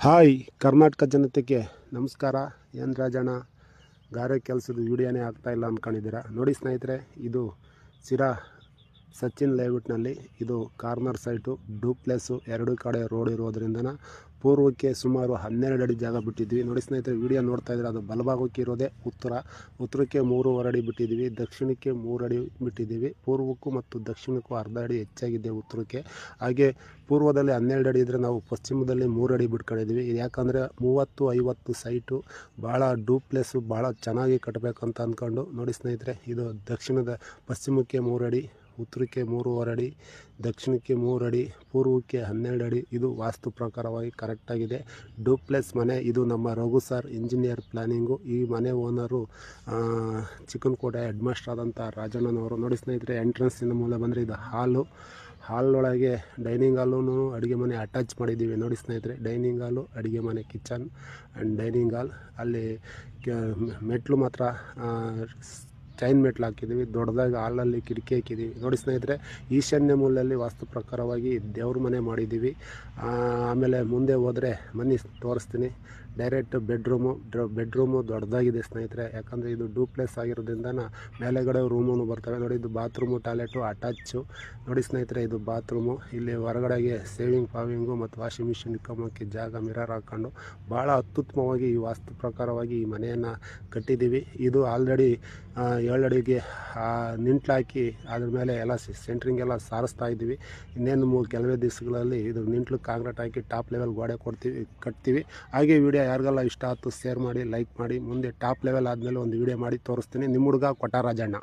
Hi Karnataka ಜನತೆಗೆ ನಮಸ್ಕಾರ. ಏನು ರಾಜಣ್ಣ ಗಾರೆ ಕೆಲಸದ ವೀಡಿಯೋನೇ ಆಗ್ತಾಯಿಲ್ಲ ಅಂದ್ಕೊಂಡಿದ್ದೀರಾ? ನೋಡಿ ಸ್ನೇಹಿತರೆ, ಇದು ಸಿರಾ ಸಚಿನ್ ಲೇಔಟ್ನಲ್ಲಿ ಇದು ಕಾರ್ನರ್ ಸೈಟು, ಡೂಪ್ಲೆಸ್ಸು, ಎರಡು ಕಡೆ ರೋಡ್ ಇರೋದ್ರಿಂದ ಪೂರ್ವಕ್ಕೆ ಸುಮಾರು 12 ಅಡಿ ಜಾಗ ಬಿಟ್ಟಿದ್ವಿ. ನೋಡಿ ಸ್ನೇಹಿತರೆ, ವಿಡಿಯೋ ನೋಡ್ತಾ ಇದ್ರೆ ಅದು ಬಲಭಾಗಕ್ಕೆ ಇರೋದೇ ಉತ್ತರಕ್ಕೆ 3.5 ಅಡಿ ಬಿಟ್ಟಿದ್ದೀವಿ, ದಕ್ಷಿಣಕ್ಕೆ 3 ಅಡಿ ಬಿಟ್ಟಿದ್ದೀವಿ, ಪೂರ್ವಕ್ಕೂ ಮತ್ತು ದಕ್ಷಿಣಕ್ಕೂ ಅರ್ಧ ಅಡಿ ಹೆಚ್ಚಾಗಿದೆ ಉತ್ತರಕ್ಕೆ. ಹಾಗೆ ಪೂರ್ವದಲ್ಲಿ 12 ಅಡಿ ಇದ್ದರೆ ನಾವು ಪಶ್ಚಿಮದಲ್ಲಿ 3 ಅಡಿ ಬಿಟ್ಕೊಂಡಿದ್ದೀವಿ. ಯಾಕಂದರೆ 30-50 ಸೈಟು ಭಾಳ ಡೂಪ್ಲೆಸ್ಸು ಭಾಳ ಚೆನ್ನಾಗಿ ಕಟ್ಟಬೇಕಂತ ಅಂದ್ಕೊಂಡು. ನೋಡಿ ಸ್ನೇಹಿತರೆ, ಇದು ಪಶ್ಚಿಮಕ್ಕೆ 3 ಅಡಿ, ಉತ್ತರಕ್ಕೆ 3.5 ಅಡಿ, ದಕ್ಷಿಣಕ್ಕೆ 3 ಅಡಿ, ಪೂರ್ವಕ್ಕೆ 12 ಅಡಿ. ಇದು ವಾಸ್ತು ಪ್ರಕಾರವಾಗಿ ಕರೆಕ್ಟಾಗಿದೆ. ಡೂಪ್ಲೆಸ್ ಮನೆ. ಇದು ನಮ್ಮ ರಘು ಸರ್, ಇಂಜಿನಿಯರ್ ಪ್ಲ್ಯಾನಿಂಗು. ಈ ಮನೆ ಓನರು ಚಿಕ್ಕನಕೋಟೆ ಹೆಡ್ ಮಾಸ್ಟರ್ ಆದಂಥ ರಾಜಣ್ಣನವರು. ನೋಡಿ ಸ್ನೇಹಿತರೆ, ಎಂಟ್ರೆನ್ಸಿನ ಮೂಲ ಬಂದರೆ ಇದು ಹಾಲೊಳಗೆ ಡೈನಿಂಗ್ ಹಾಲು, ಅಡುಗೆ ಮನೆ ಅಟ್ಯಾಚ್ ಮಾಡಿದ್ದೀವಿ. ನೋಡಿ ಸ್ನೇಹಿತರೆ, ಡೈನಿಂಗ್ ಹಾಲು, ಅಡುಗೆ ಮನೆ, ಕಿಚನ್ ಆ್ಯಂಡ್ ಡೈನಿಂಗ್ ಹಾಲ್. ಅಲ್ಲಿ ಮೆಟ್ಲು ಮಾತ್ರ ಚೈನ್ ಮೆಟ್ಲು ಹಾಕಿದ್ದೀವಿ. ದೊಡ್ಡದಾಗಿ ಹಾಲಲ್ಲಿ ಕಿಟಕಿ ಹಾಕಿದ್ದೀವಿ. ನೋಡಿ ಸ್ನೇಹಿತರೆ, ಈಶಾನ್ಯ ಮೂಲೆಯಲ್ಲಿ ವಾಸ್ತು ಪ್ರಕಾರವಾಗಿ ದೇವ್ರ ಮನೆ ಮಾಡಿದ್ದೀವಿ. ಆಮೇಲೆ ಮುಂದೆ ಹೋದರೆ ಮನೆ ತೋರಿಸ್ತೀನಿ. ಡೈರೆಕ್ಟ್ ಬೆಡ್ರೂಮು ದೊಡ್ಡದಾಗಿದೆ ಸ್ನೇಹಿತರೆ. ಯಾಕಂದರೆ ಇದು ಡೂಪ್ಲೆಸ್ ಆಗಿರೋದ್ರಿಂದ ಮೇಲೆಗಡೆ ರೂಮೂ ಬರ್ತವೆ. ನೋಡಿ, ಇದು ಬಾತ್ರೂಮು, ಟಾಯ್ಲೆಟು ಅಟ್ಯಾಚು. ನೋಡಿ ಸ್ನೇಹಿತರೆ, ಇದು ಬಾತ್ರೂಮು. ಇಲ್ಲಿ ಹೊರಗಡೆಗೆ ಪಾವಿಂಗು ಮತ್ತು ವಾಷಿಂಗ್ ಮಿಷಿನ್ ಇಟ್ಕೊಂಬೋಕ್ಕೆ ಜಾಗ, ಮಿರರ್ ಹಾಕ್ಕೊಂಡು ಭಾಳ ಅತ್ಯುತ್ತಮವಾಗಿ ಈ ವಾಸ್ತು ಪ್ರಕಾರವಾಗಿ ಈ ಮನೆಯನ್ನು ಕಟ್ಟಿದ್ದೀವಿ. ಇದು ಆಲ್ರೆಡಿ 7 ಅಡಿಗೆ ನಿಂಟ್ಲಾಕಿ ಅದ್ರ ಮೇಲೆ ಎಲ್ಲ ಸೆಂಟ್ರಿಂಗ್ ಸಾರಿಸ್ತಾ ಇದ್ದೀವಿ. ಇನ್ನೇನು ಕೆಲವೇ ದಿವಸಗಳಲ್ಲಿ ಇದು ನಿಂಟ್ಲು ಕಾಂಕ್ರೀಟ್ ಹಾಕಿ ಟಾಪ್ ಲೆವೆಲ್ ಗೋಡೆ ಕಟ್ತೀವಿ. ಹಾಗೆ ವಿಡಿಯೋ ಯಾರಿಗೆಲ್ಲ ಇಷ್ಟ ಆಯ್ತು ಶೇರ್ ಮಾಡಿ, ಲೈಕ್ ಮಾಡಿ. ಮುಂದೆ ಟಾಪ್ ಲೆವೆಲ್ ಆದಮೇಲೆ ಒಂದು ವಿಡಿಯೋ ಮಾಡಿ ತೋರಿಸ್ತೀನಿ. ನಿಮ್ಮ ಹುಡುಗ ಕೊಟ್ಟ ರಾಜಣ್ಣ.